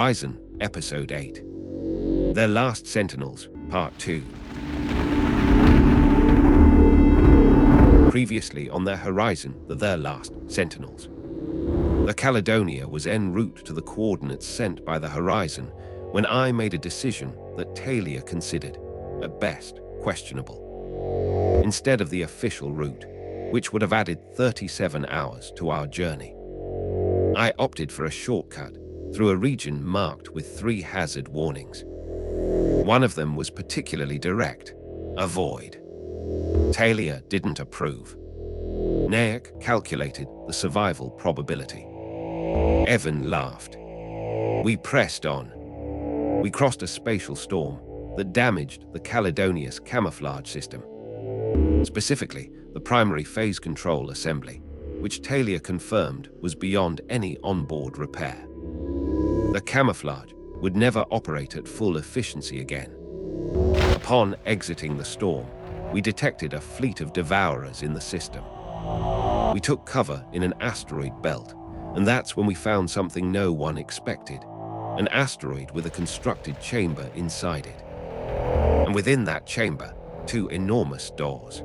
Horizon, Episode 8. Their Last Sentinels, Part 2. Previously on their Horizon, Their Last Sentinels. The Caledonia was en route to the coordinates sent by the Horizon when I made a decision that Talia considered, at best, questionable. Instead of the official route, which would have added 37 hours to our journey, I opted for a shortcut through a region marked with 3 hazard warnings. One of them was particularly direct: avoid. Talia didn't approve. Nayak calculated the survival probability. Evan laughed. We pressed on. We crossed a spatial storm that damaged the Caledonia's camouflage system. Specifically, the primary phase control assembly, which Talia confirmed was beyond any onboard repair. The camouflage would never operate at full efficiency again. Upon exiting the storm, we detected a fleet of Devourers in the system. We took cover in an asteroid belt, and that's when we found something no one expected: an asteroid with a constructed chamber inside it. And within that chamber, 2 enormous doors.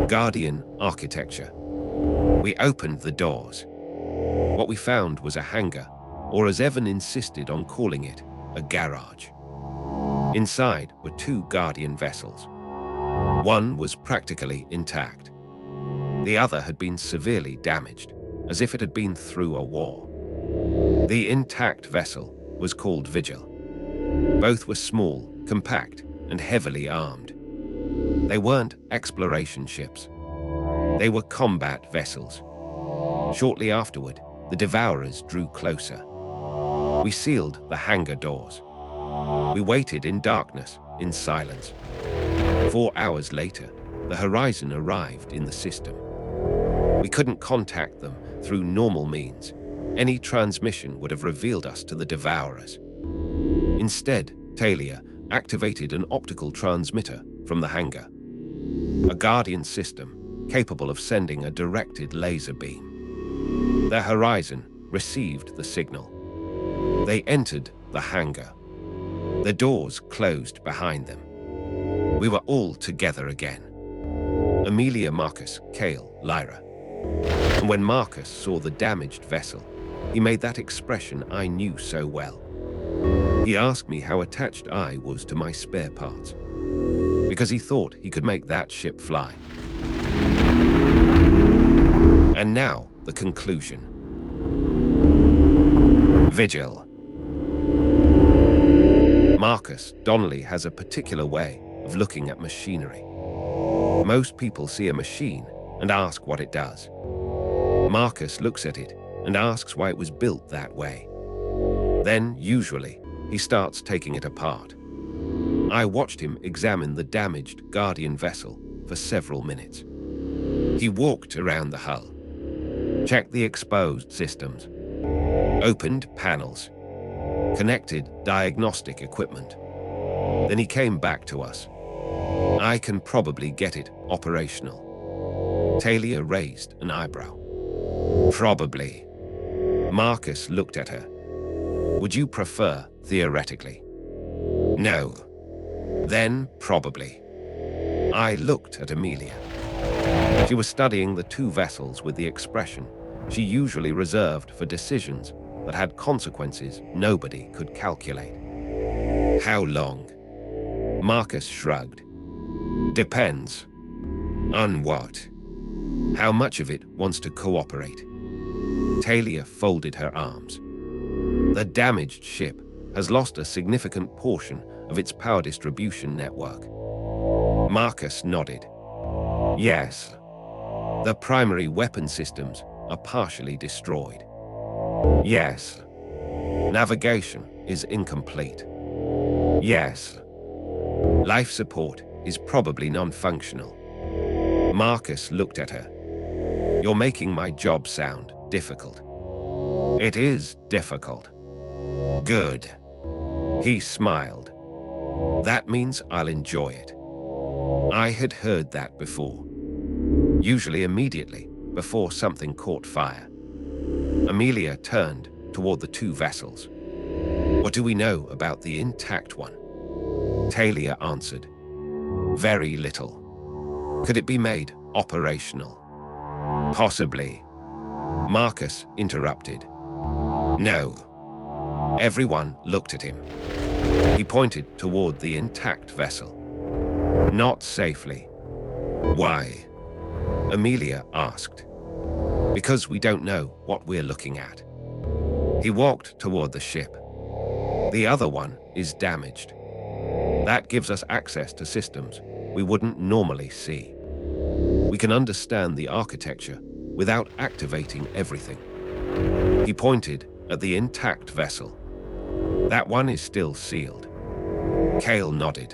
Guardian architecture. We opened the doors. What we found was a hangar, or as Evan insisted on calling it, a garage. Inside were 2 Guardian vessels. One was practically intact. The other had been severely damaged, as if it had been through a war. The intact vessel was called Vigil. Both were small, compact, and heavily armed. They weren't exploration ships. They were combat vessels. Shortly afterward, the Devourers drew closer. We sealed the hangar doors. We waited in darkness, in silence. 4 hours later, the Horizon arrived in the system. We couldn't contact them through normal means. Any transmission would have revealed us to the Devourers. Instead, Talia activated an optical transmitter from the hangar. A Guardian system capable of sending a directed laser beam. The Horizon received the signal. They entered the hangar. The doors closed behind them. We were all together again. Amelia, Marcus, Kale, Lyra. And when Marcus saw the damaged vessel, he made that expression I knew so well. He asked me how attached I was to my spare parts, because he thought he could make that ship fly. And now, the conclusion. Vigil. Marcus, Donnelly has a particular way of looking at machinery. Most people see a machine and ask what it does. Marcus looks at it and asks why it was built that way. Then, usually, he starts taking it apart. I watched him examine the damaged Guardian vessel for several minutes. He walked around the hull, checked the exposed systems, opened panels, connected diagnostic equipment. Then he came back to us. I can probably get it operational. Talia raised an eyebrow. Probably. Marcus looked at her. Would you prefer theoretically? No. Then probably. I looked at Amelia. She was studying the 2 vessels with the expression she usually reserved for decisions that had consequences nobody could calculate. How long? Marcus shrugged. Depends. On what? How much of it wants to cooperate? Talia folded her arms. The damaged ship has lost a significant portion of its power distribution network. Marcus nodded. Yes. The primary weapon systems are partially destroyed. Yes. Navigation is incomplete. Yes. Life support is probably non-functional. Marcus looked at her. You're making my job sound difficult. It is difficult. Good. He smiled. That means I'll enjoy it. I had heard that before. Usually immediately before something caught fire. Amelia turned toward the 2 vessels. What do we know about the intact one? Talia answered. Very little. Could it be made operational? Possibly. Marcus interrupted. No. Everyone looked at him. He pointed toward the intact vessel. Not safely. Why? Amelia asked. Because we don't know what we're looking at. He walked toward the ship. The other one is damaged. That gives us access to systems we wouldn't normally see. We can understand the architecture without activating everything. He pointed at the intact vessel. That one is still sealed. Cale nodded.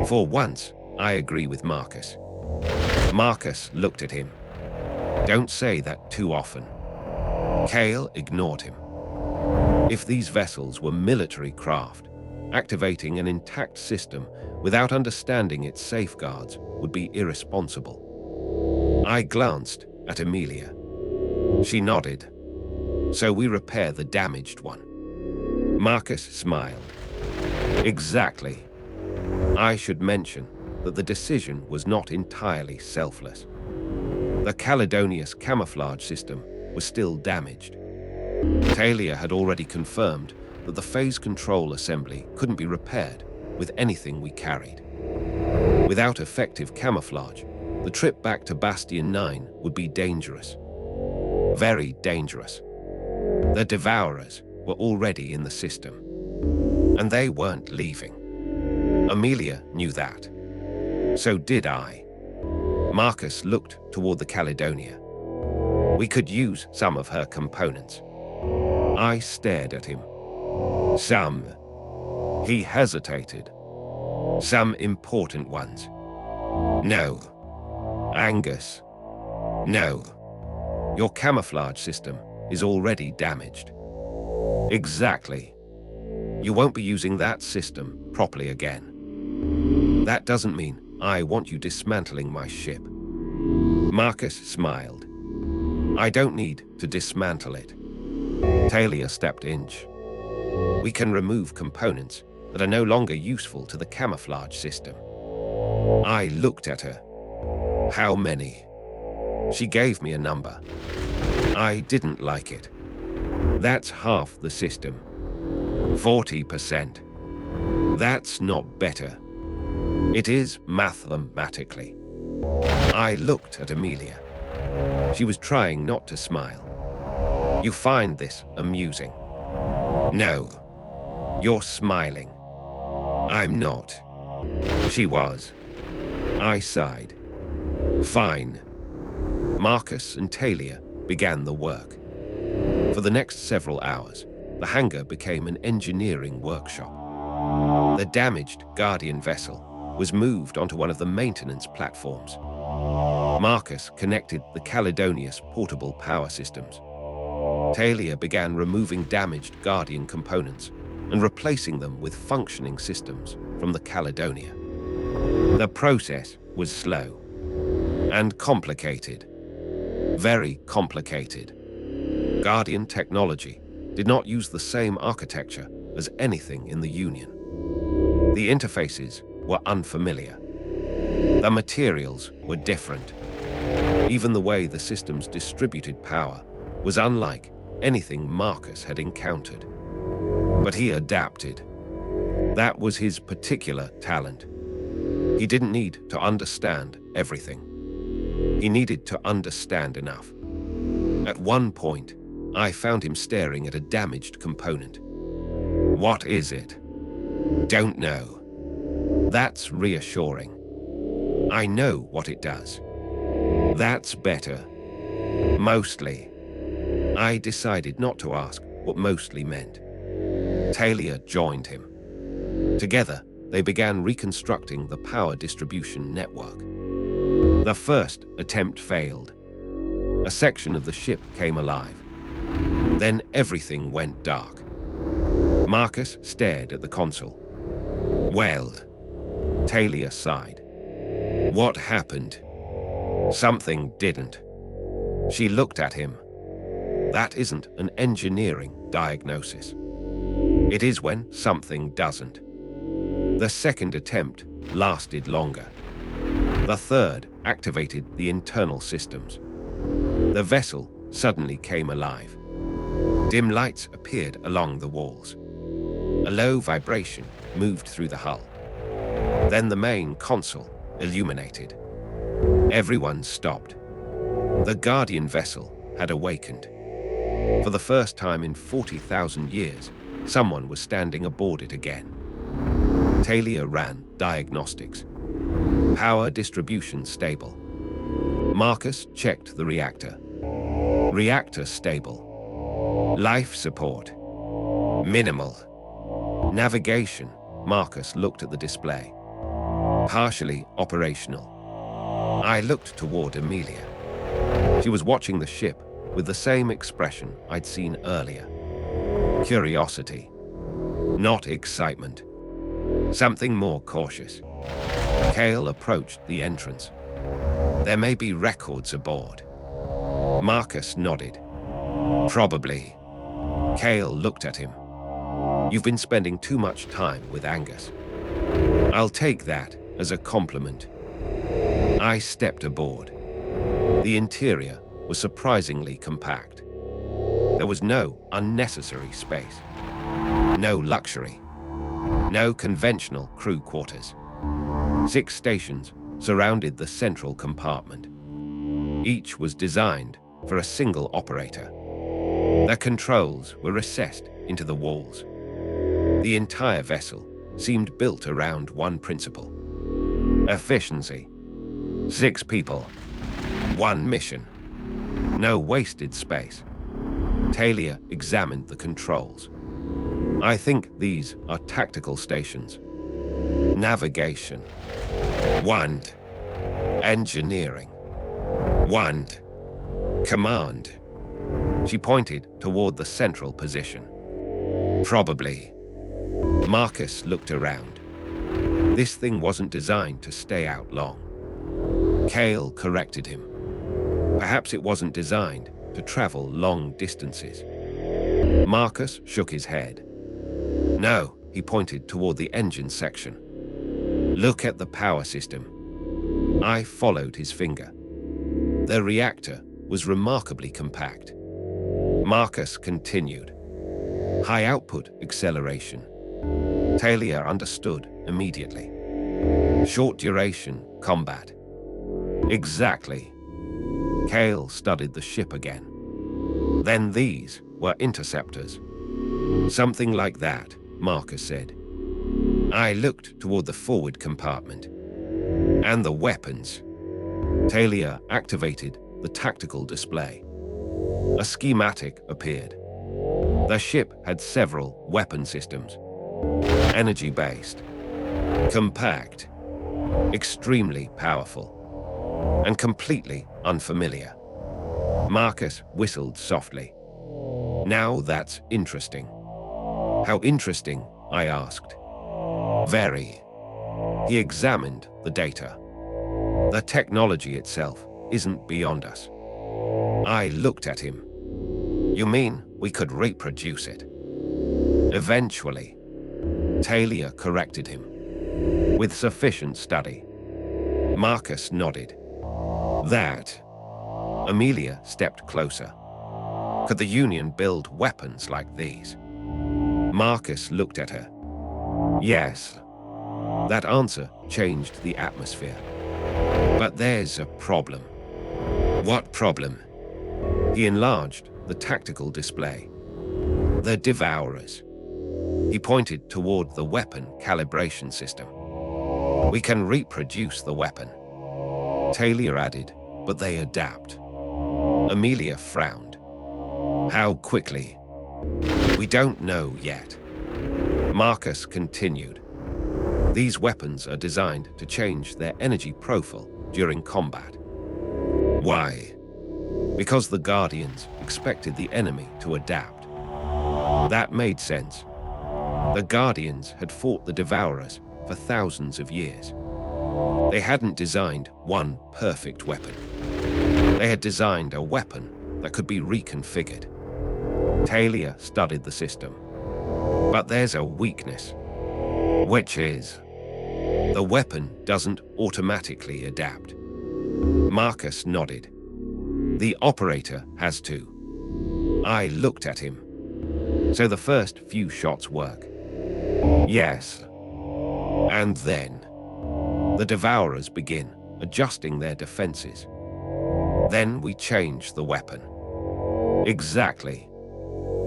For once, I agree with Marcus. Marcus looked at him. Don't say that too often. Cale ignored him. If these vessels were military craft, activating an intact system without understanding its safeguards would be irresponsible. I glanced at Amelia. She nodded. So we repair the damaged one. Marcus smiled. Exactly. I should mention that the decision was not entirely selfless. The Caledonia's camouflage system was still damaged. Talia had already confirmed that the phase control assembly couldn't be repaired with anything we carried. Without effective camouflage, the trip back to Bastion 9 would be dangerous. Very dangerous. The Devourers were already in the system, and they weren't leaving. Amelia knew that. So did I. Marcus looked toward the Caledonia. We could use some of her components. I stared at him. Some. He hesitated. Some important ones. No. Angus. No. Your camouflage system is already damaged. Exactly. You won't be using that system properly again. That doesn't mean I want you dismantling my ship. Marcus smiled. I don't need to dismantle it. Talia stepped inch. We can remove components that are no longer useful to the camouflage system. I looked at her. How many? She gave me a number. I didn't like it. That's half the system. 40%. That's not better. It is mathematically. I looked at Amelia. She was trying not to smile. You find this amusing? No. You're smiling. I'm not. She was. I sighed. Fine. Marcus and Talia began the work. For the next several hours, the hangar became an engineering workshop. The damaged Guardian vessel was moved onto one of the maintenance platforms. Marcus connected the Caledonia's portable power systems. Talia began removing damaged Guardian components and replacing them with functioning systems from the Caledonia. The process was slow and complicated. Very complicated. Guardian technology did not use the same architecture as anything in the Union. The interfaces were unfamiliar. The materials were different. Even the way the systems distributed power was unlike anything Marcus had encountered. But he adapted. That was his particular talent. He didn't need to understand everything. He needed to understand enough. At one point, I found him staring at a damaged component. What is it? Don't know. That's reassuring. I know what it does. That's better. Mostly. I decided not to ask what mostly meant. Talia joined him. Together, they began reconstructing the power distribution network. The first attempt failed. A section of the ship came alive. Then everything went dark. Marcus stared at the console. Well, Talia sighed. What happened? Something didn't. She looked at him. That isn't an engineering diagnosis. It is when something doesn't. The second attempt lasted longer. The third activated the internal systems. The vessel suddenly came alive. Dim lights appeared along the walls. A low vibration moved through the hull. Then the main console illuminated. Everyone stopped. The Guardian vessel had awakened. For the first time in 40,000 years, someone was standing aboard it again. Talia ran diagnostics. Power distribution stable. Marcus checked the reactor. Reactor stable. Life support. Minimal. Navigation. Marcus looked at the display. Partially operational. I looked toward Amelia. She was watching the ship with the same expression I'd seen earlier. Curiosity. Not excitement. Something more cautious. Cale approached the entrance. There may be records aboard. Marcus nodded. Probably. Cale looked at him. You've been spending too much time with Angus. I'll take that as a compliment. I stepped aboard. The interior was surprisingly compact. There was no unnecessary space. No luxury. No conventional crew quarters. 6 stations surrounded the central compartment. Each was designed for a single operator. Their controls were recessed into the walls. The entire vessel seemed built around one principle. Efficiency. 6 people. 1 mission. No wasted space. Talia examined the controls. I think these are tactical stations. Navigation. 1. Engineering. 1. Command. She pointed toward the central position. Probably. Marcus looked around. This thing wasn't designed to stay out long. Cale corrected him. Perhaps it wasn't designed to travel long distances. Marcus shook his head. No, he pointed toward the engine section. Look at the power system. I followed his finger. The reactor was remarkably compact. Marcus continued. High output acceleration. Talia understood immediately. Short duration combat. Exactly. Cale studied the ship again. Then these were interceptors. Something like that, Marcus said. I looked toward the forward compartment. And the weapons. Talia activated the tactical display. A schematic appeared. The ship had several weapon systems. Energy-based. Compact. Extremely powerful. And completely unfamiliar. Marcus whistled softly. Now that's interesting. How interesting? I asked. Very. He examined the data. The technology itself isn't beyond us. I looked at him. You mean we could reproduce it? Eventually. Talia corrected him. With sufficient study. Marcus nodded. That. Amelia stepped closer. Could the Union build weapons like these? Marcus looked at her. Yes. That answer changed the atmosphere. But there's a problem. What problem? He enlarged the tactical display. The Devourers. He pointed toward the weapon calibration system. We can reproduce the weapon. Talia added, but they adapt. Amelia frowned. How quickly? We don't know yet. Marcus continued. These weapons are designed to change their energy profile during combat. Why? Because the Guardians expected the enemy to adapt. That made sense. The Guardians had fought the Devourers for thousands of years. They hadn't designed one perfect weapon. They had designed a weapon that could be reconfigured. Talia studied the system. But there's a weakness, which is the weapon doesn't automatically adapt. Marcus nodded. The operator has to. I looked at him. So the first few shots work? Yes. And then the Devourers begin adjusting their defenses. Then we change the weapon. Exactly.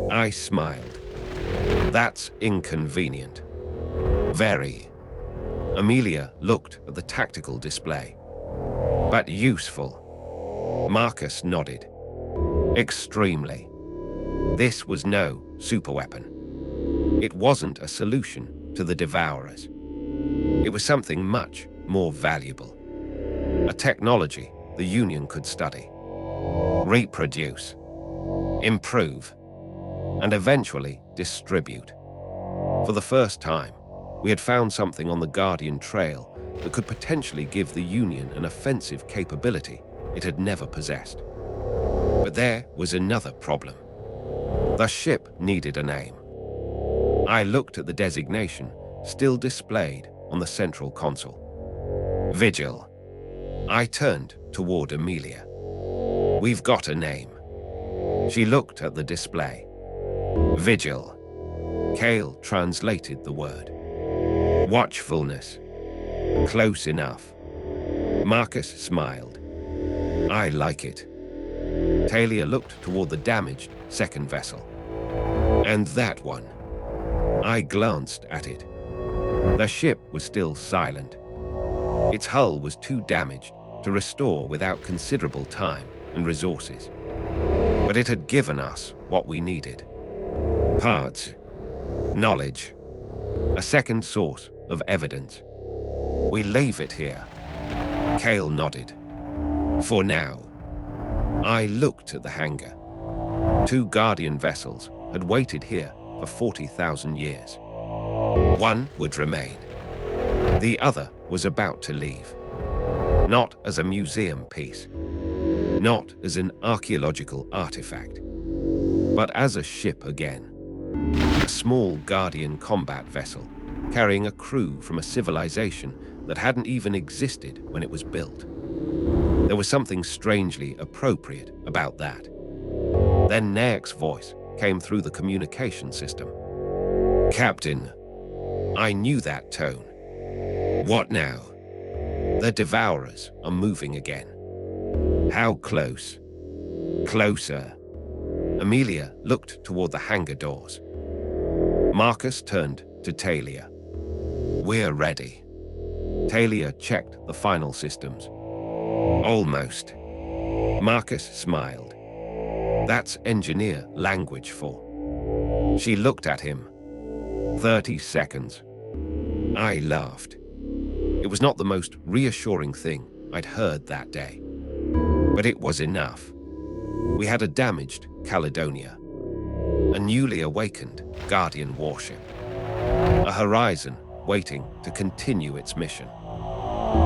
I smiled. That's inconvenient. Very. Amelia looked at the tactical display. But useful. Marcus nodded. Extremely. This was no superweapon. It wasn't a solution to the Devourers. It was something much more valuable. A technology the Union could study, reproduce, improve, and eventually distribute. For the first time, we had found something on the Guardian Trail that could potentially give the Union an offensive capability it had never possessed. But there was another problem. The ship needed a name. I looked at the designation still displayed on the central console. Vigil. I turned toward Amelia. We've got a name. She looked at the display. Vigil. Cale translated the word. Watchfulness. Close enough. Marcus smiled. I like it. Talia looked toward the damaged second vessel. And that one. I glanced at it. The ship was still silent. Its hull was too damaged to restore without considerable time and resources. But it had given us what we needed. Parts, knowledge, a second source of evidence. We leave it here. Cale nodded. For now. I looked at the hangar. 2 Guardian vessels had waited here for 40,000 years. One would remain. The other was about to leave. Not as a museum piece. Not as an archaeological artifact. But as a ship again. A small Guardian combat vessel carrying a crew from a civilization that hadn't even existed when it was built. There was something strangely appropriate about that. Then Naek's voice came through the communication system. Captain, I knew that tone. What now? The Devourers are moving again. How close? Closer. Amelia looked toward the hangar doors. Marcus turned to Talia. We're ready. Talia checked the final systems. Almost. Marcus smiled. That's engineer language for. She looked at him. 30 seconds. I laughed. It was not the most reassuring thing I'd heard that day. But it was enough. We had a damaged Caledonia. A newly awakened Guardian warship. A horizon waiting to continue its mission.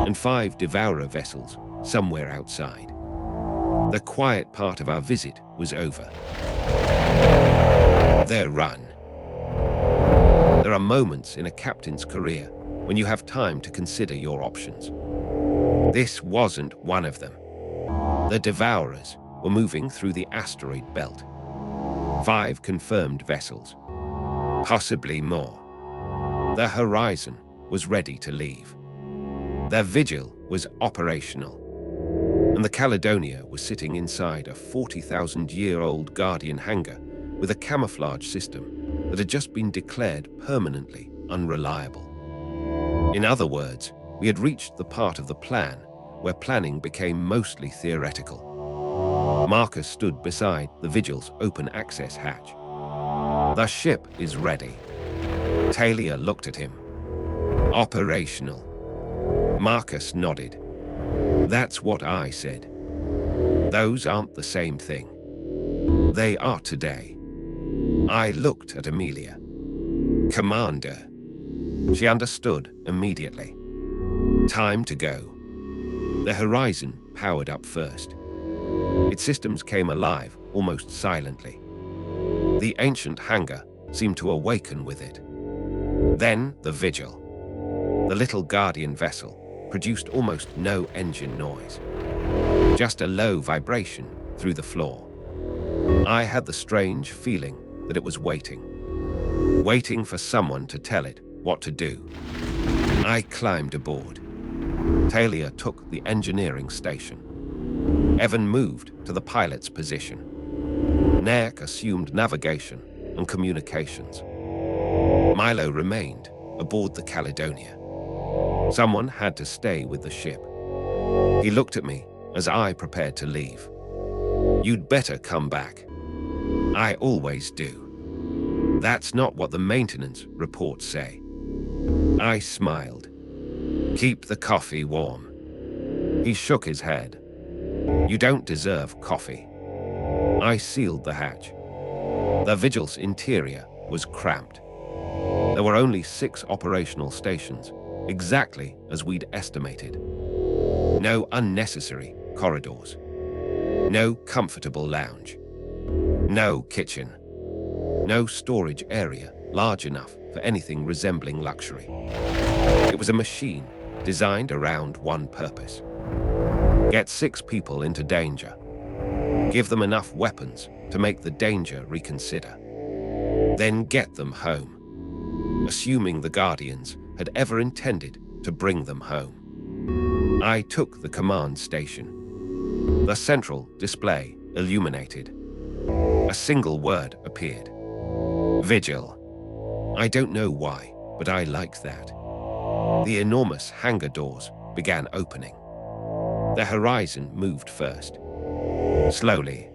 And 5 Devourer vessels somewhere outside. The quiet part of our visit was over. Their run. There are moments in a captain's career when you have time to consider your options. This wasn't one of them. The Devourers were moving through the asteroid belt. 5 confirmed vessels. Possibly more. The horizon was ready to leave. Their Vigil was operational. And the Caledonia was sitting inside a 40,000-year-old Guardian hangar with a camouflage system that had just been declared permanently unreliable. In other words, we had reached the part of the plan where planning became mostly theoretical. Marcus stood beside the Vigil's open access hatch. The ship is ready. Talia looked at him. Operational. Marcus nodded. That's what I said. Those aren't the same thing. They are today. I looked at Amelia. Commander. She understood immediately. Time to go. The horizon powered up first. Its systems came alive almost silently. The ancient hangar seemed to awaken with it. Then the Vigil. The little Guardian vessel produced almost no engine noise, just a low vibration through the floor. I had the strange feeling that it was waiting for someone to tell it what to do. I climbed aboard. Talia took the engineering station. Evan moved to the pilot's position. Nayak assumed navigation and communications. Milo remained aboard the Caledonia. Someone had to stay with the ship. He looked at me as I prepared to leave. "You'd better come back." "I always do." "That's not what the maintenance reports say." I smiled. "Keep the coffee warm." He shook his head. "You don't deserve coffee." I sealed the hatch. The Vigil's interior was cramped. There were only 6 operational stations, exactly as we'd estimated. No unnecessary corridors. No comfortable lounge. No kitchen. No storage area large enough for anything resembling luxury. It was a machine designed around one purpose: get 6 people into danger. Give them enough weapons to make the danger reconsider. Then get them home, assuming the Guardians had ever intended to bring them home. I took the command station. The central display illuminated. A single word appeared: Vigil. I don't know why, but I liked that. The enormous hangar doors began opening. The Horizon moved first. Slowly.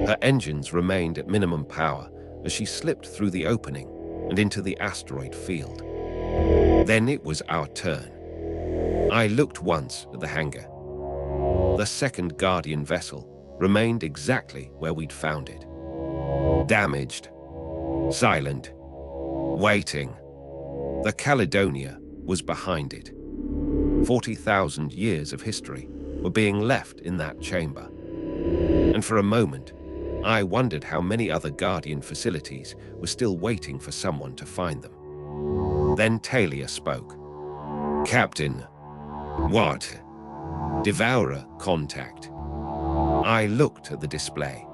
Her engines remained at minimum power as she slipped through the opening and into the asteroid field. Then it was our turn. I looked once at the hangar. The second Guardian vessel remained exactly where we'd found it. Damaged. Silent. Waiting. The Caledonia was behind it. 40,000 years of history were being left in that chamber. And for a moment, I wondered how many other Guardian facilities were still waiting for someone to find them. Then Talia spoke. "Captain." "What?" "Devourer contact." I looked at the display.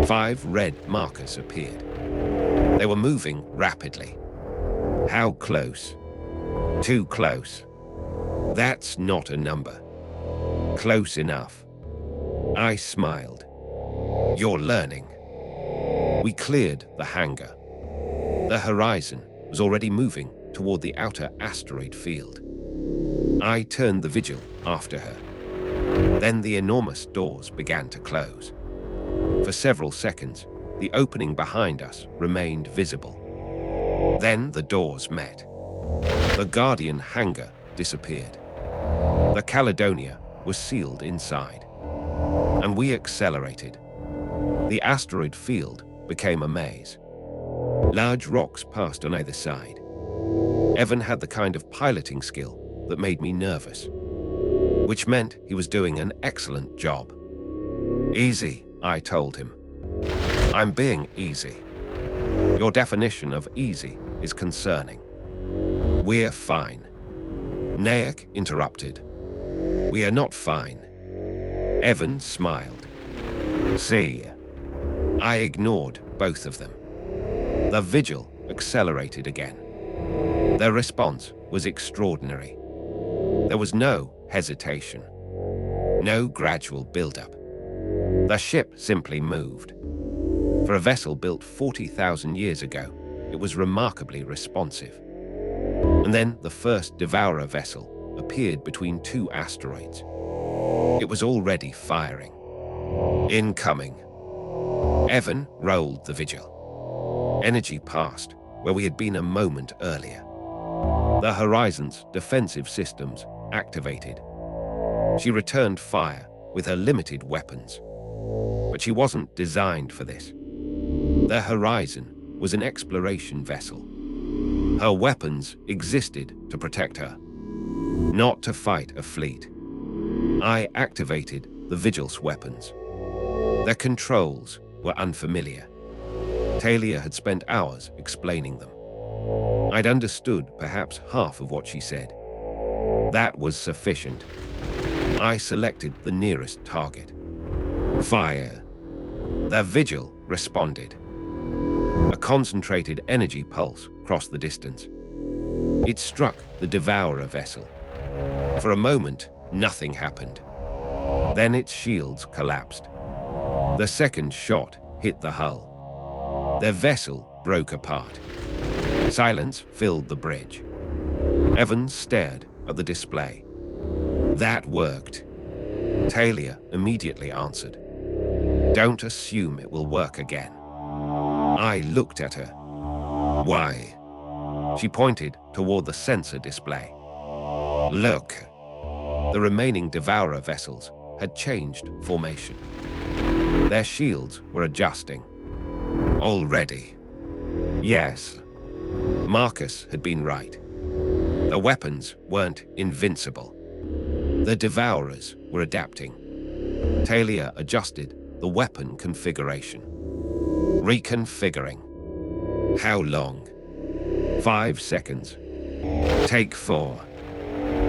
5 red markers appeared. They were moving rapidly. "How close?" "Too close." "That's not a number." "Close enough." I smiled. "You're learning." We cleared the hangar. The Horizon was already moving toward the outer asteroid field. I turned the Vigil after her. Then the enormous doors began to close. For several seconds, the opening behind us remained visible. Then the doors met. The Guardian hangar disappeared. The Caledonia was sealed inside. And we accelerated. The asteroid field became a maze. Large rocks passed on either side. Evan had the kind of piloting skill that made me nervous, which meant he was doing an excellent job. "Easy," I told him. "I'm being easy." "Your definition of easy is concerning." "We're fine." Nayak interrupted. "We are not fine." Evan smiled. "See." I ignored both of them. The Vigil accelerated again. Their response was extraordinary. There was no hesitation, no gradual build-up. The ship simply moved. For a vessel built 40,000 years ago, it was remarkably responsive. And then the first Devourer vessel appeared between 2 asteroids. It was already firing. Incoming. Evan rolled the Vigil. Energy passed where we had been a moment earlier. The Horizon's defensive systems activated. She returned fire with her limited weapons. But she wasn't designed for this. The Horizon was an exploration vessel. Her weapons existed to protect her, not to fight a fleet. I activated the Vigil's weapons. Their controls were unfamiliar. Talia had spent hours explaining them. I'd understood perhaps half of what she said. That was sufficient. I selected the nearest target. Fire. The Vigil responded. A concentrated energy pulse crossed the distance. It struck the Devourer vessel. For a moment, nothing happened. Then its shields collapsed. The second shot hit the hull. Their vessel broke apart. Silence filled the bridge. Evans stared at the display. That worked. Talia immediately answered. Don't assume it will work again. I looked at her. Why? She pointed toward the sensor display. Look. The remaining Devourer vessels had changed formation. Their shields were adjusting. Already. Yes. Marcus had been right. The weapons weren't invincible. The Devourers were adapting. Talia adjusted the weapon configuration. Reconfiguring. How long? 5 seconds. Take 4.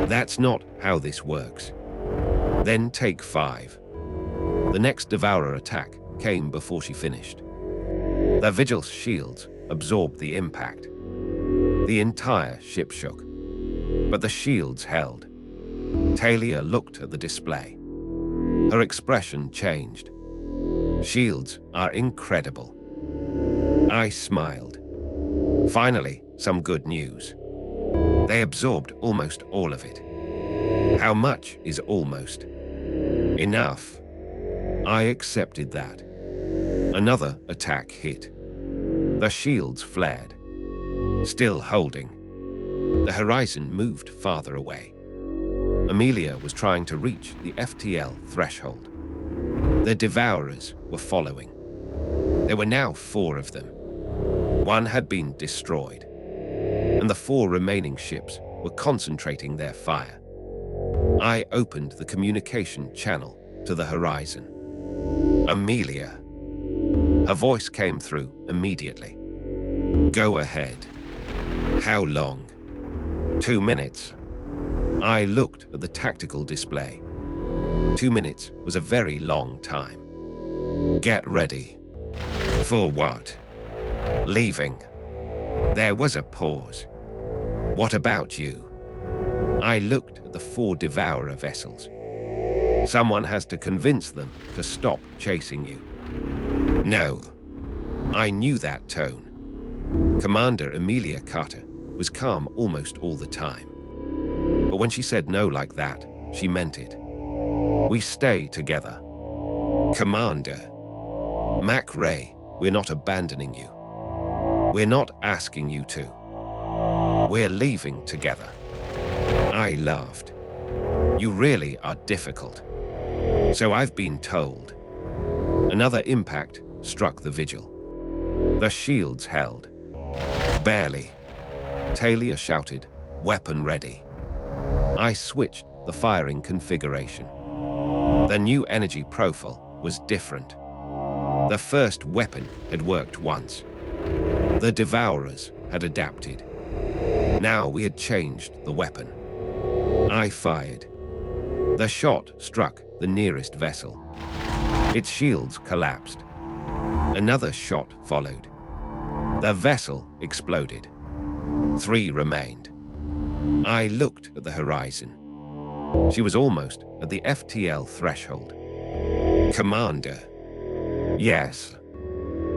That's not how this works. Then take 5. The next Devourer attack came before she finished. The Vigil's shields absorbed the impact. The entire ship shook, but the shields held. Talia looked at the display. Her expression changed. Shields are incredible. I smiled. Finally, some good news. They absorbed almost all of it. How much is almost? Enough. I accepted that. Another attack hit. The shields flared. Still holding. The horizon moved farther away. Amelia was trying to reach the FTL threshold. The Devourers were following. There were now 4 of them. 1 had been destroyed, and the 4 remaining ships were concentrating their fire. I opened the communication channel to the horizon. Amelia. Her voice came through immediately. Go ahead. How long? 2 minutes. I looked at the tactical display. 2 minutes was a very long time. Get ready. For what? Leaving. There was a pause. What about you? I looked at the 4 Devourer vessels. Someone has to convince them to stop chasing you. No. I knew that tone. Commander Amelia Carter was calm almost all the time. But when she said no like that, she meant it. We stay together. Commander MacRae, we're not abandoning you. We're not asking you to. We're leaving together. I laughed. You really are difficult. So I've been told. Another impact struck the Vigil. The shields held. Barely. Talia shouted, weapon ready. I switched the firing configuration. The new energy profile was different. The first weapon had worked once. The Devourers had adapted. Now we had changed the weapon. I fired. The shot struck the nearest vessel. Its shields collapsed. Another shot followed. The vessel exploded. 3 remained. I looked at the horizon. She was almost at the FTL threshold. Commander. Yes.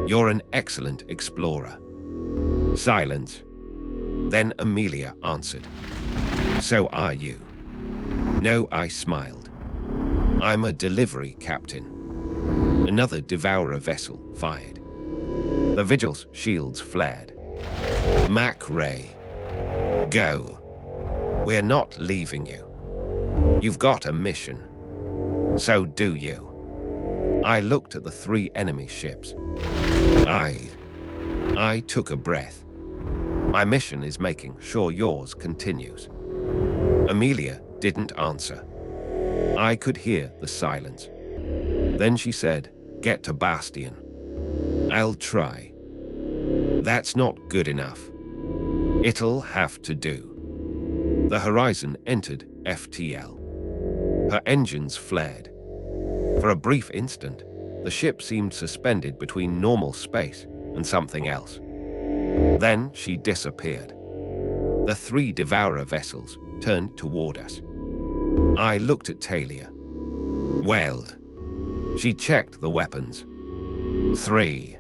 You're an excellent explorer. Silence. Then Amelia answered. So are you. No, I smiled. I'm a delivery captain. Another Devourer vessel fired. The Vigil's shields flared. MacRae. Go. We're not leaving you. You've got a mission. So do you. I looked at the 3 enemy ships. I took a breath. My mission is making sure yours continues. Amelia didn't answer. I could hear the silence. Then she said, get to Bastion. I'll try. That's not good enough. It'll have to do. The Horizon entered FTL. Her engines flared. For a brief instant, the ship seemed suspended between normal space and something else. Then she disappeared. The 3 Devourer vessels turned toward us. I looked at Talia. Wailed. She checked the weapons. 3.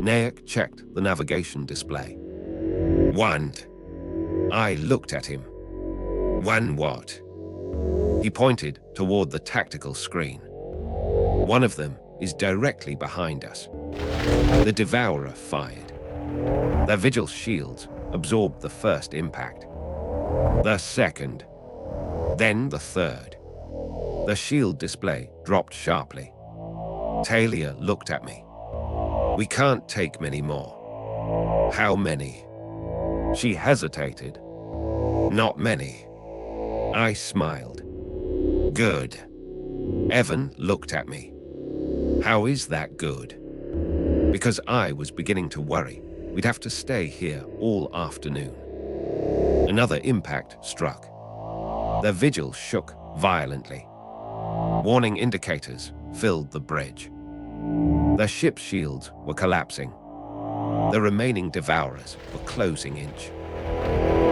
Nayak checked the navigation display. 1. I looked at him. 1 what? He pointed toward the tactical screen. One of them is directly behind us. The Devourer fired. Their Vigil shields absorbed the first impact. The second. Then the third. The shield display dropped sharply. Talia looked at me. We can't take many more. How many? She hesitated. Not many. I smiled. Good. Evan looked at me. How is that good? Because I was beginning to worry we'd have to stay here all afternoon. Another impact struck. The Vigil shook violently. Warning indicators filled the bridge. The ship's shields were collapsing. The remaining Devourers were closing in.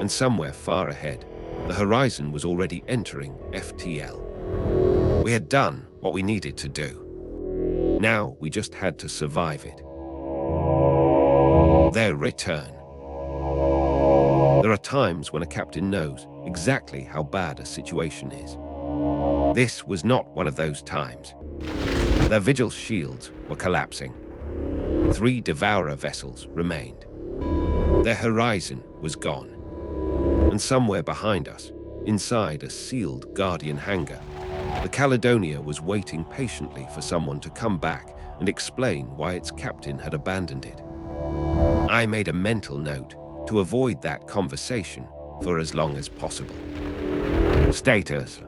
And somewhere far ahead, the Horizon was already entering FTL. We had done what we needed to do. Now we just had to survive it. Their return. There are times when a captain knows exactly how bad a situation is. This was not one of those times. Their Vigil shields were collapsing. 3 Devourer vessels remained. Their Horizon was gone. And somewhere behind us, inside a sealed Guardian hangar, the Caledonia was waiting patiently for someone to come back and explain why its captain had abandoned it. I made a mental note to avoid that conversation for as long as possible. Status.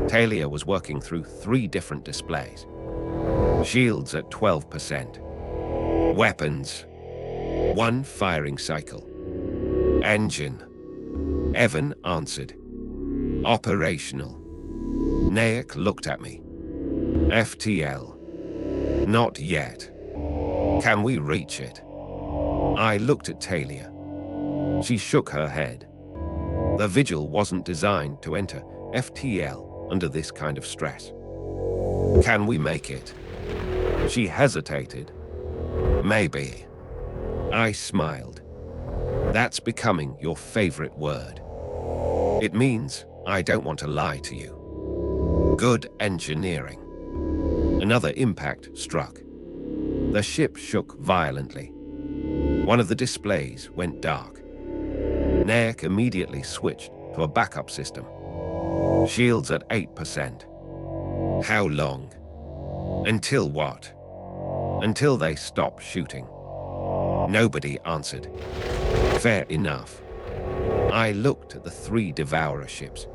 Talia was working through 3 different displays. Shields at 12%. Weapons. 1 firing cycle. Engine. Evan answered. Operational. Nayak looked at me. FTL. Not yet. Can we reach it? I looked at Talia. She shook her head. The Vigil wasn't designed to enter FTL under this kind of stress. Can we make it? She hesitated. Maybe. I smiled. That's becoming your favorite word. It means I don't want to lie to you. Good engineering. Another impact struck. The ship shook violently. One of the displays went dark. Nayak immediately switched to a backup system. Shields at 8%. How long? Until what? Until they stop shooting. Nobody answered. Fair enough. I looked at the 3 Devourer ships.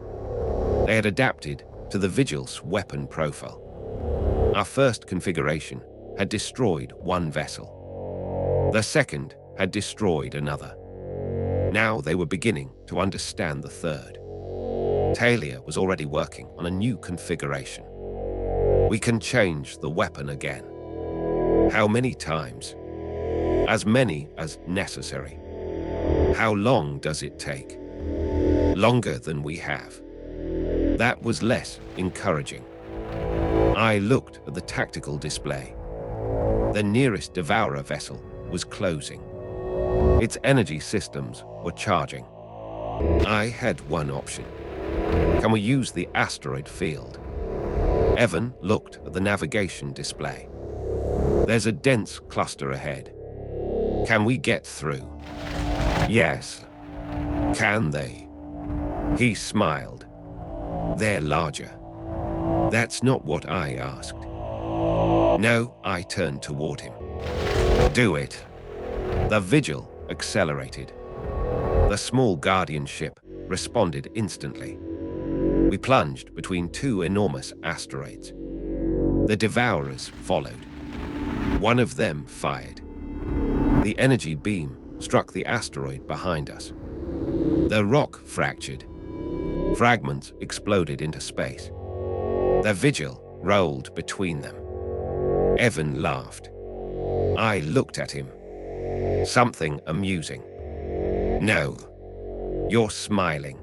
They had adapted to the Vigil's weapon profile. Our first configuration had destroyed 1 vessel. The second had destroyed another. Now they were beginning to understand the third. Talia was already working on a new configuration. We can change the weapon again. How many times? As many as necessary. How long does it take? Longer than we have. That was less encouraging. I looked at the tactical display. The nearest Devourer vessel was closing. Its energy systems were charging. I had one option. Can we use the asteroid field? Evan looked at the navigation display. There's a dense cluster ahead. Can we get through? Yes. Can they? He smiled. They're larger. That's not what I asked. No, I turned toward him. Do it. The Vigil accelerated. The small Guardian ship responded instantly. We plunged between 2 enormous asteroids. The Devourers followed. One of them fired. The energy beam struck the asteroid behind us. The rock fractured. Fragments exploded into space. The Vigil rolled between them. Evan laughed. I looked at him. Something amusing. No, you're smiling.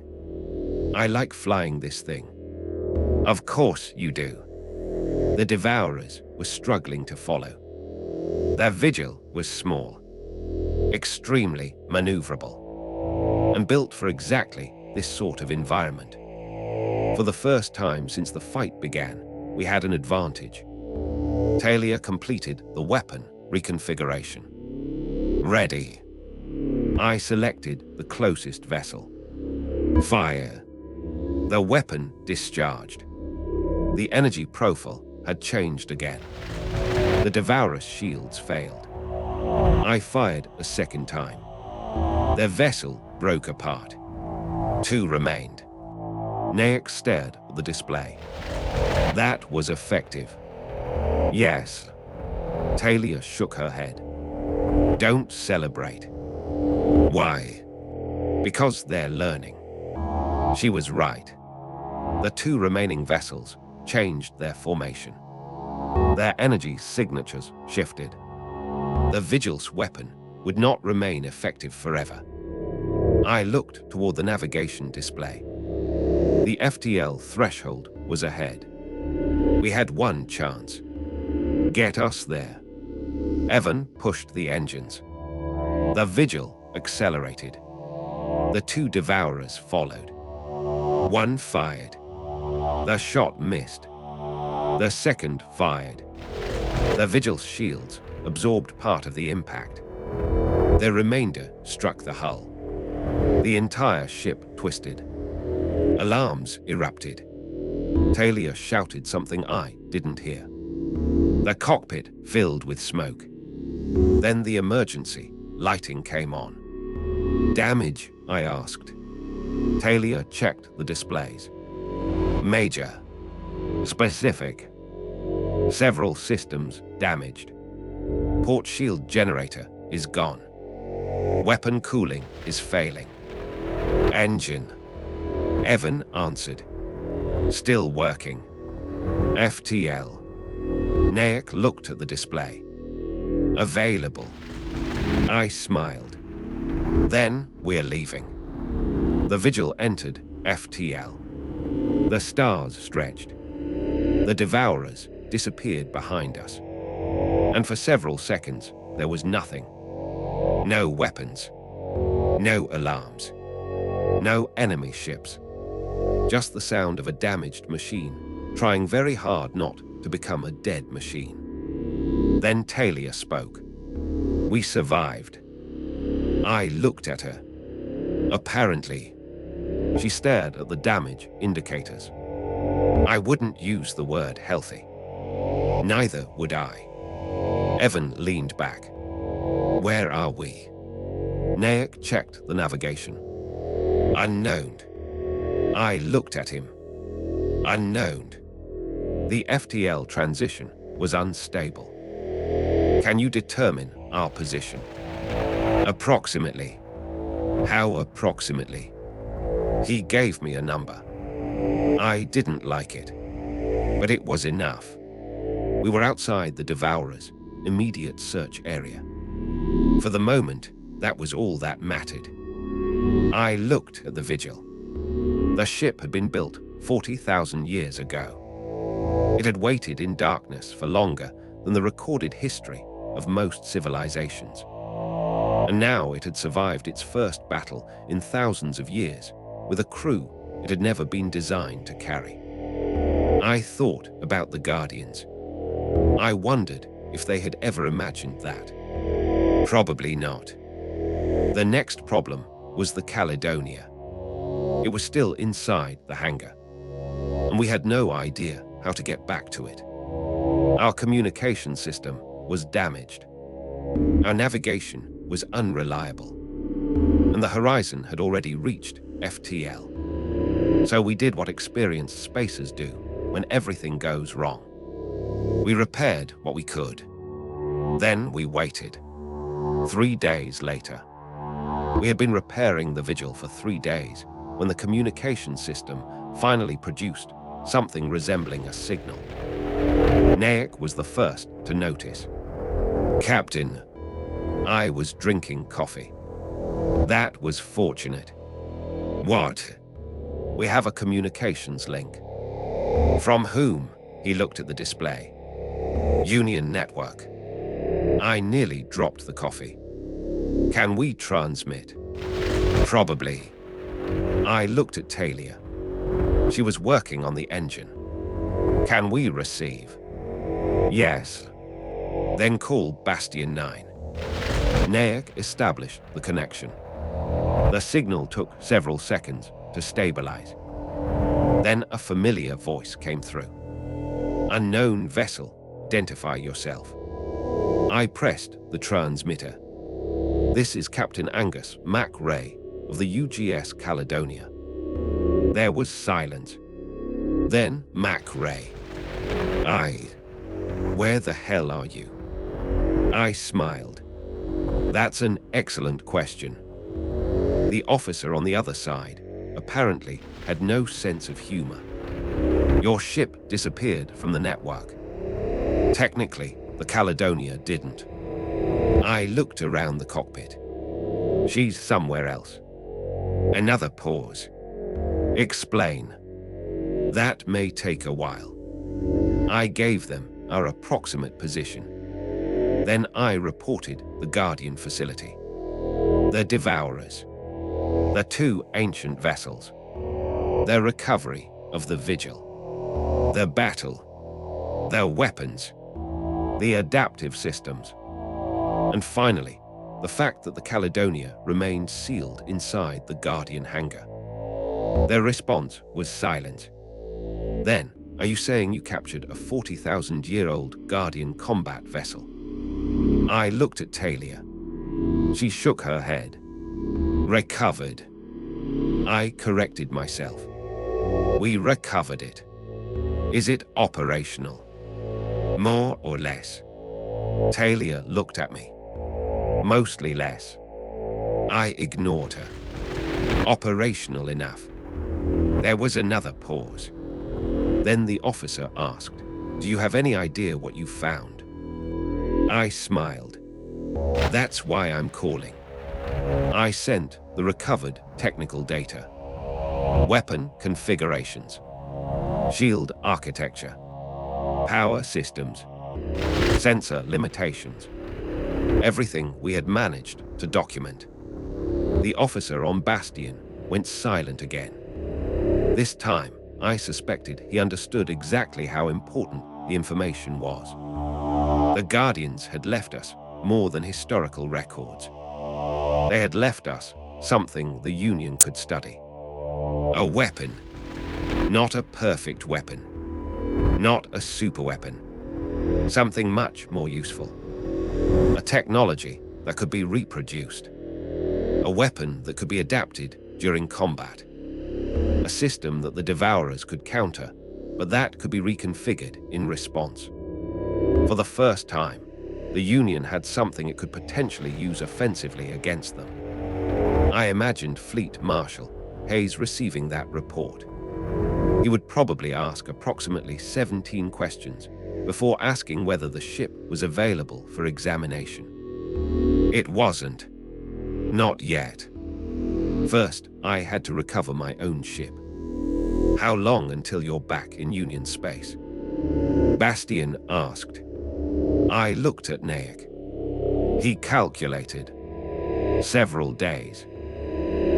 I like flying this thing. Of course you do. The Devourers were struggling to follow. Their Vigil was small, extremely maneuverable, and built for exactly this sort of environment. For the first time since the fight began, we had an advantage. Talia completed the weapon reconfiguration. Ready. I selected the closest vessel. Fire. The weapon discharged. The energy profile had changed again. The Devourers' shields failed. I fired a second time. Their vessel broke apart. 2 remained. Nayak stared at the display. That was effective. Yes. Talia shook her head. Don't celebrate. Why? Because they're learning. She was right. The 2 remaining vessels changed their formation. Their energy signatures shifted. The Vigil's weapon would not remain effective forever. I looked toward the navigation display. The FTL threshold was ahead. We had one chance. Get us there. Evan pushed the engines. The Vigil accelerated. The 2 Devourers followed. One fired. The shot missed. The second fired. The Vigil's shields absorbed part of the impact. The remainder struck the hull. The entire ship twisted. Alarms erupted. Talia shouted something I didn't hear. The cockpit filled with smoke. Then the emergency lighting came on. Damage? I asked. Talia checked the displays. Major. Specific. Several systems damaged. Port shield generator is gone. Weapon cooling is failing. Engine. Evan answered. Still working. FTL. Nayak looked at the display. Available. I smiled. Then we're leaving. The Vigil entered FTL. The stars stretched. The Devourers disappeared behind us. And for several seconds, there was nothing. No weapons. No alarms. No enemy ships. Just the sound of a damaged machine, trying very hard not to become a dead machine. Then Talia spoke. We survived. I looked at her. Apparently. She stared at the damage indicators. I wouldn't use the word healthy. Neither would I. Evan leaned back. Where are we? Nayak checked the navigation. Unknown. I looked at him. Unknown. The FTL transition was unstable. Can you determine our position? Approximately. How approximately? He gave me a number. I didn't like it, but it was enough. We were outside the Devourers' immediate search area. For the moment, that was all that mattered. I looked at the Vigil. The ship had been built 40,000 years ago. It had waited in darkness for longer than the recorded history of most civilizations. And now it had survived its first battle in thousands of years with a crew it had never been designed to carry. I thought about the Guardians. I wondered if they had ever imagined that. Probably not. The next problem was the Caledonia. It was still inside the hangar, and we had no idea how to get back to it. Our communication system was damaged. Our navigation was unreliable, and the horizon had already reached FTL. So we did what experienced spacers do when everything goes wrong. We repaired what we could. Then we waited. 3 days later. We had been repairing the Vigil for 3 days when the communication system finally produced something resembling a signal. Nayak was the first to notice. "Captain, I was drinking coffee." "That was fortunate." "What?" "We have a communications link." "From whom?" He looked at the display. "Union Network." I nearly dropped the coffee. "Can we transmit?" "Probably." I looked at Talia. She was working on the engine. "Can we receive?" "Yes." "Then call Bastion 9. Nayak established the connection. The signal took several seconds to stabilize. Then a familiar voice came through. "Unknown vessel, identify yourself." I pressed the transmitter. "This is Captain Angus MacRae of the UGS Caledonia." There was silence. Then MacRae. Where the hell are you?" I smiled. "That's an excellent question." The officer on the other side apparently had no sense of humor. "Your ship disappeared from the network." "Technically, the Caledonia didn't." I looked around the cockpit. "She's somewhere else." Another pause. "Explain." "That may take a while." I gave them our approximate position. Then I reported the Guardian facility. The Devourers. The 2 ancient vessels. The recovery of the Vigil. The battle. The weapons. The adaptive systems. And finally, the fact that the Caledonia remained sealed inside the Guardian hangar. Their response was silence. "Then, are you saying you captured a 40,000-year-old Guardian combat vessel?" I looked at Talia. She shook her head. "Recovered." I corrected myself. "We recovered it." "Is it operational?" "More or less." Talia looked at me. "Mostly less." I ignored her. "Operational enough." There was another pause. Then the officer asked, "Do you have any idea what you found?" I smiled. "That's why I'm calling." I sent the recovered technical data. Weapon configurations. Shield architecture. Power systems. Sensor limitations. Everything we had managed to document. The officer on Bastion went silent again. This time, I suspected he understood exactly how important the information was. The Guardians had left us more than historical records. They had left us something the Union could study. A weapon. Not a perfect weapon. Not a superweapon. Something much more useful. A technology that could be reproduced. A weapon that could be adapted during combat. A system that the Devourers could counter, but that could be reconfigured in response. For the first time, the Union had something it could potentially use offensively against them. I imagined Fleet Marshal Hayes receiving that report. He would probably ask approximately 17 questions before asking whether the ship was available for examination. It wasn't. Not yet. First, I had to recover my own ship. "How long until you're back in Union space?" Bastion asked. I looked at Nayak. He calculated. "Several days."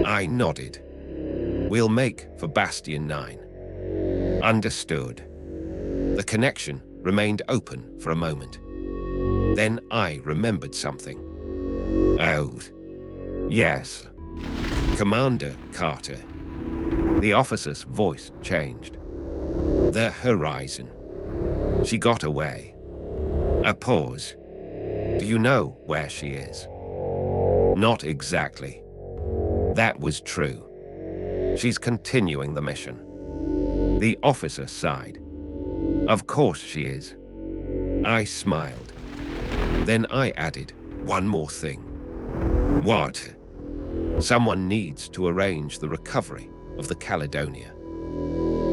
I nodded. "We'll make for Bastion 9. "Understood." The connection remained open for a moment. Then I remembered something. "Oh, yes. Commander Carter." The officer's voice changed. "The horizon. She got away." A pause. "Do you know where she is?" "Not exactly." That was true. "She's continuing the mission." The officer sighed. "Of course she is." I smiled. Then I added one more thing. What? Someone needs to arrange the recovery of the Caledonia.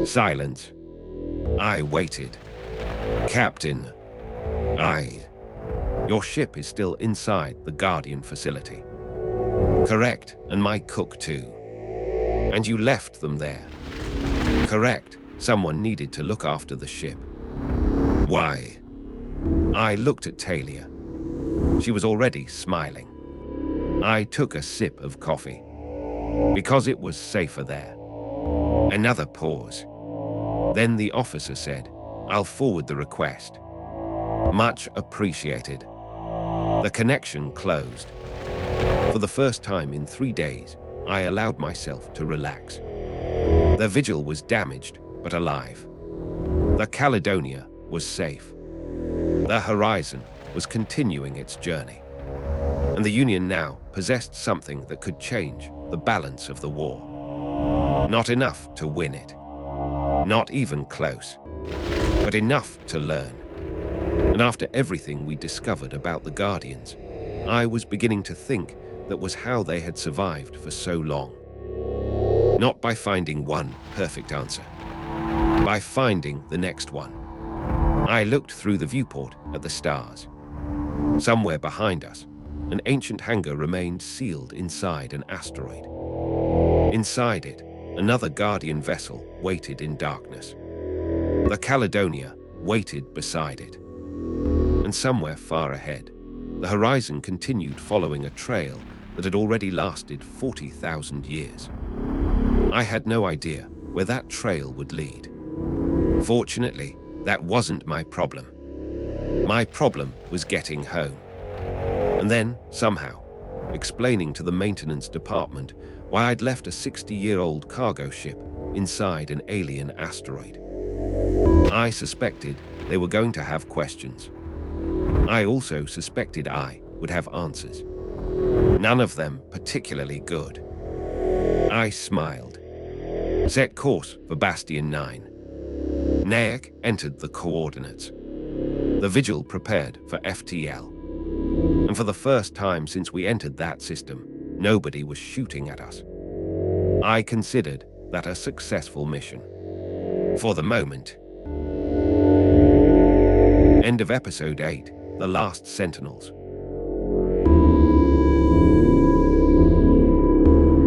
Silence. I waited. Captain. Your ship is still inside the Guardian facility. Correct, and my cook too. And you left them there. Correct, someone needed to look after the ship. Why? I looked at Talia. She was already smiling. I took a sip of coffee. Because it was safer there. Another pause. Then the officer said, "I'll forward the request." Much appreciated. The connection closed. For the first time in 3 days, I allowed myself to relax. The Vigil was damaged, but alive. The Caledonia was safe. The Horizon was continuing its journey. And the Union now possessed something that could change the balance of the war. Not enough to win it. Not even close. But enough to learn. And after everything we discovered about the Guardians, I was beginning to think that was how they had survived for so long. Not by finding one perfect answer. By finding the next one. I looked through the viewport at the stars. Somewhere behind us, an ancient hangar remained sealed inside an asteroid. Inside it, another Guardian vessel waited in darkness. The Caledonia waited beside it. And somewhere far ahead, the Horizon continued following a trail that had already lasted 40,000 years. I had no idea where that trail would lead. Fortunately, that wasn't my problem. My problem was getting home. And then, somehow, explaining to the maintenance department why I'd left a 60-year-old cargo ship inside an alien asteroid. I suspected they were going to have questions. I also suspected I would have answers. None of them particularly good. I smiled. Set course for Bastion 9. Nayak entered the coordinates. The Vigil prepared for FTL. And for the first time since we entered that system, nobody was shooting at us. I considered that a successful mission. For the moment. End of Episode 8, The Last Sentinels.